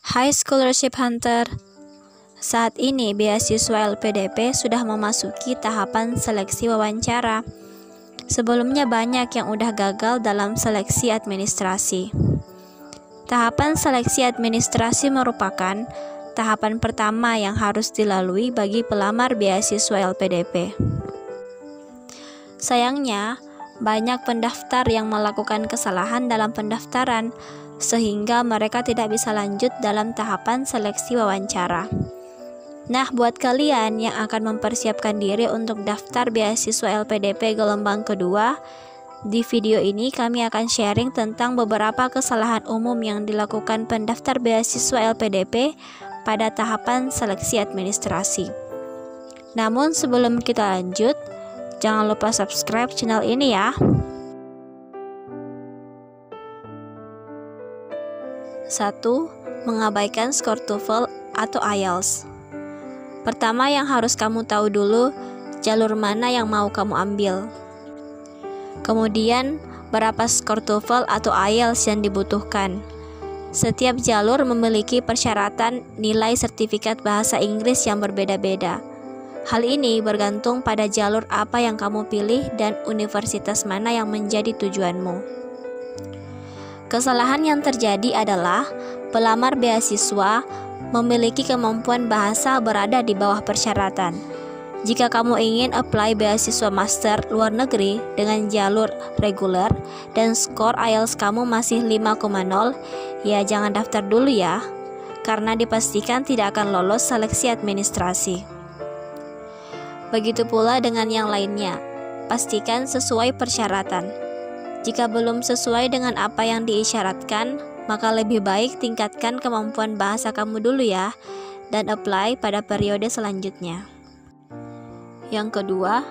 Hai Scholarship Hunter, saat ini beasiswa LPDP sudah memasuki tahapan seleksi wawancara. Sebelumnya banyak yang udah gagal dalam seleksi administrasi. Tahapan seleksi administrasi merupakan tahapan pertama yang harus dilalui bagi pelamar beasiswa LPDP. Sayangnya, banyak pendaftar yang melakukan kesalahan dalam pendaftaran, sehingga mereka tidak bisa lanjut dalam tahapan seleksi wawancara. Nah, buat kalian yang akan mempersiapkan diri untuk daftar beasiswa LPDP gelombang kedua, di video ini kami akan sharing tentang beberapa kesalahan umum yang dilakukan pendaftar beasiswa LPDP pada tahapan seleksi administrasi. Namun sebelum kita lanjut, jangan lupa subscribe channel ini ya. 1. Mengabaikan skor TOEFL atau IELTS. Pertama yang harus kamu tahu dulu, jalur mana yang mau kamu ambil. Kemudian, berapa skor TOEFL atau IELTS yang dibutuhkan. Setiap jalur memiliki persyaratan nilai sertifikat bahasa Inggris yang berbeda-beda. Hal ini bergantung pada jalur apa yang kamu pilih dan universitas mana yang menjadi tujuanmu. Kesalahan yang terjadi adalah pelamar beasiswa memiliki kemampuan bahasa berada di bawah persyaratan. Jika kamu ingin apply beasiswa master luar negeri dengan jalur reguler dan skor IELTS kamu masih 5,0, ya jangan daftar dulu ya, karena dipastikan tidak akan lolos seleksi administrasi. Begitu pula dengan yang lainnya, pastikan sesuai persyaratan. Jika belum sesuai dengan apa yang diisyaratkan, maka lebih baik tingkatkan kemampuan bahasa kamu dulu ya, dan apply pada periode selanjutnya. Yang kedua,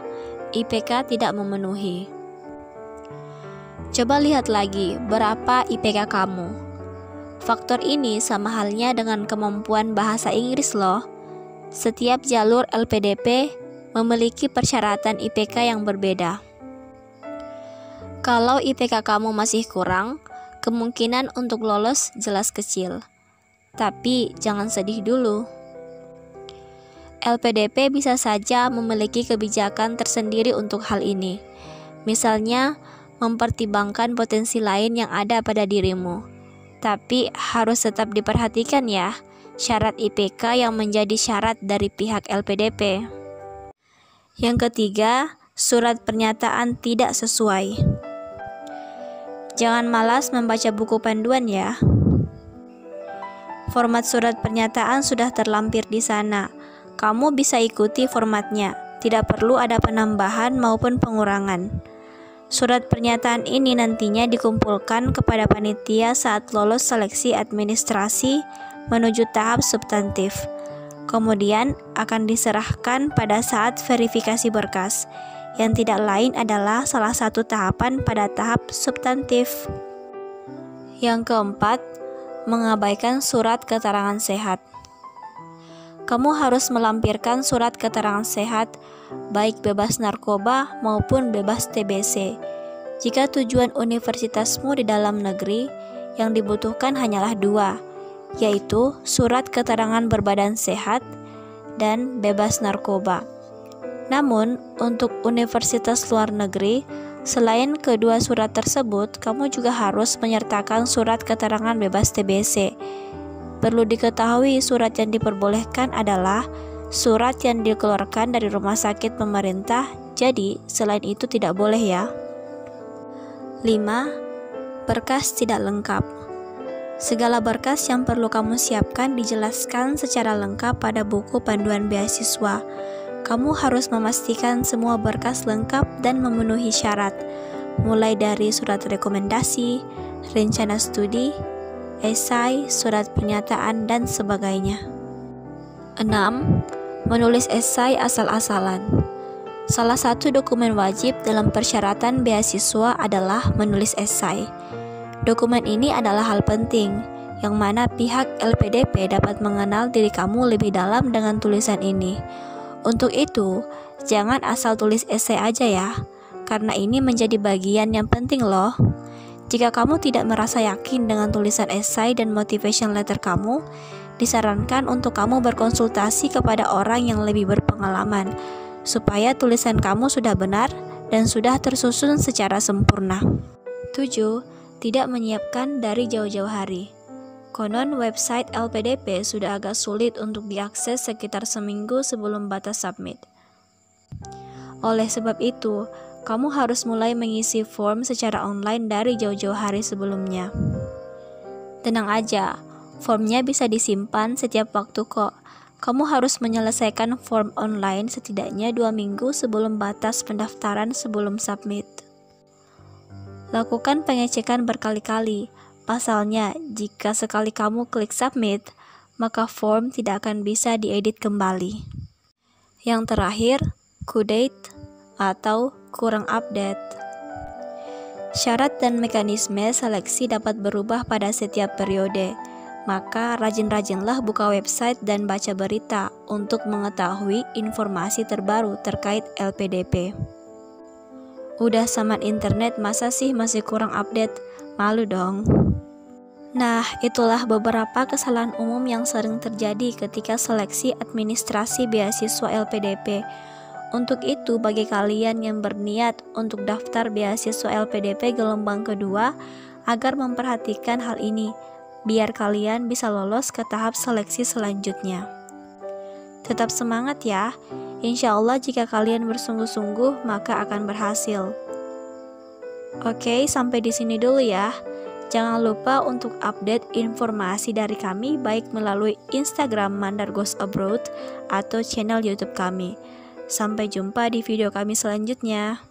IPK tidak memenuhi. Coba lihat lagi berapa IPK kamu. Faktor ini sama halnya dengan kemampuan bahasa Inggris loh. Setiap jalur LPDP memiliki persyaratan IPK yang berbeda. Kalau IPK kamu masih kurang, kemungkinan untuk lolos jelas kecil. Tapi jangan sedih dulu. LPDP bisa saja memiliki kebijakan tersendiri untuk hal ini. Misalnya, mempertimbangkan potensi lain yang ada pada dirimu. Tapi harus tetap diperhatikan ya, syarat IPK yang menjadi syarat dari pihak LPDP. Yang ketiga, surat pernyataan tidak sesuai. Jangan malas membaca buku panduan ya. Format surat pernyataan sudah terlampir di sana. Kamu bisa ikuti formatnya, tidak perlu ada penambahan maupun pengurangan. Surat pernyataan ini nantinya dikumpulkan kepada panitia saat lolos seleksi administrasi menuju tahap substantif. Kemudian akan diserahkan pada saat verifikasi berkas, yang tidak lain adalah salah satu tahapan pada tahap substantif. Yang keempat, mengabaikan surat keterangan sehat. Kamu harus melampirkan surat keterangan sehat, baik bebas narkoba maupun bebas TBC. Jika tujuan universitasmu di dalam negeri, yang dibutuhkan hanyalah 2, yaitu surat keterangan berbadan sehat dan bebas narkoba. Namun, untuk universitas luar negeri, selain kedua surat tersebut, kamu juga harus menyertakan surat keterangan bebas TBC. Perlu diketahui, surat yang diperbolehkan adalah surat yang dikeluarkan dari rumah sakit pemerintah, jadi selain itu tidak boleh ya. 5. Berkas tidak lengkap. Segala berkas yang perlu kamu siapkan dijelaskan secara lengkap pada buku panduan beasiswa. Kamu harus memastikan semua berkas lengkap dan memenuhi syarat, mulai dari surat rekomendasi, rencana studi, esai, surat pernyataan, dan sebagainya. 6. Menulis esai asal-asalan. Salah satu dokumen wajib dalam persyaratan beasiswa adalah menulis esai. Dokumen ini adalah hal penting, yang mana pihak LPDP dapat mengenal diri kamu lebih dalam dengan tulisan ini. Untuk itu, jangan asal tulis esai aja ya, karena ini menjadi bagian yang penting loh. Jika kamu tidak merasa yakin dengan tulisan esai dan motivation letter kamu, disarankan untuk kamu berkonsultasi kepada orang yang lebih berpengalaman, supaya tulisan kamu sudah benar dan sudah tersusun secara sempurna. 7. Tidak menyiapkan dari jauh-jauh hari. Konon website LPDP sudah agak sulit untuk diakses sekitar seminggu sebelum batas submit. Oleh sebab itu, kamu harus mulai mengisi form secara online dari jauh-jauh hari sebelumnya. Tenang aja, formnya bisa disimpan setiap waktu kok. Kamu harus menyelesaikan form online setidaknya 2 minggu sebelum batas pendaftaran sebelum submit. Lakukan pengecekan berkali-kali. Pasalnya, jika sekali kamu klik submit, maka form tidak akan bisa diedit kembali. Yang terakhir, Q-date atau kurang update. Syarat dan mekanisme seleksi dapat berubah pada setiap periode, maka rajin-rajinlah buka website dan baca berita untuk mengetahui informasi terbaru terkait LPDP. Udah saman internet, masa sih masih kurang update? Malu dong. Nah, itulah beberapa kesalahan umum yang sering terjadi ketika seleksi administrasi beasiswa LPDP. Untuk itu, bagi kalian yang berniat untuk daftar beasiswa LPDP gelombang kedua, agar memperhatikan hal ini, biar kalian bisa lolos ke tahap seleksi selanjutnya. Tetap semangat ya, insya Allah jika kalian bersungguh-sungguh, maka akan berhasil. Oke, sampai di sini dulu ya. Jangan lupa untuk update informasi dari kami baik melalui Instagram Mandar Goes Abroad atau channel YouTube kami. Sampai jumpa di video kami selanjutnya.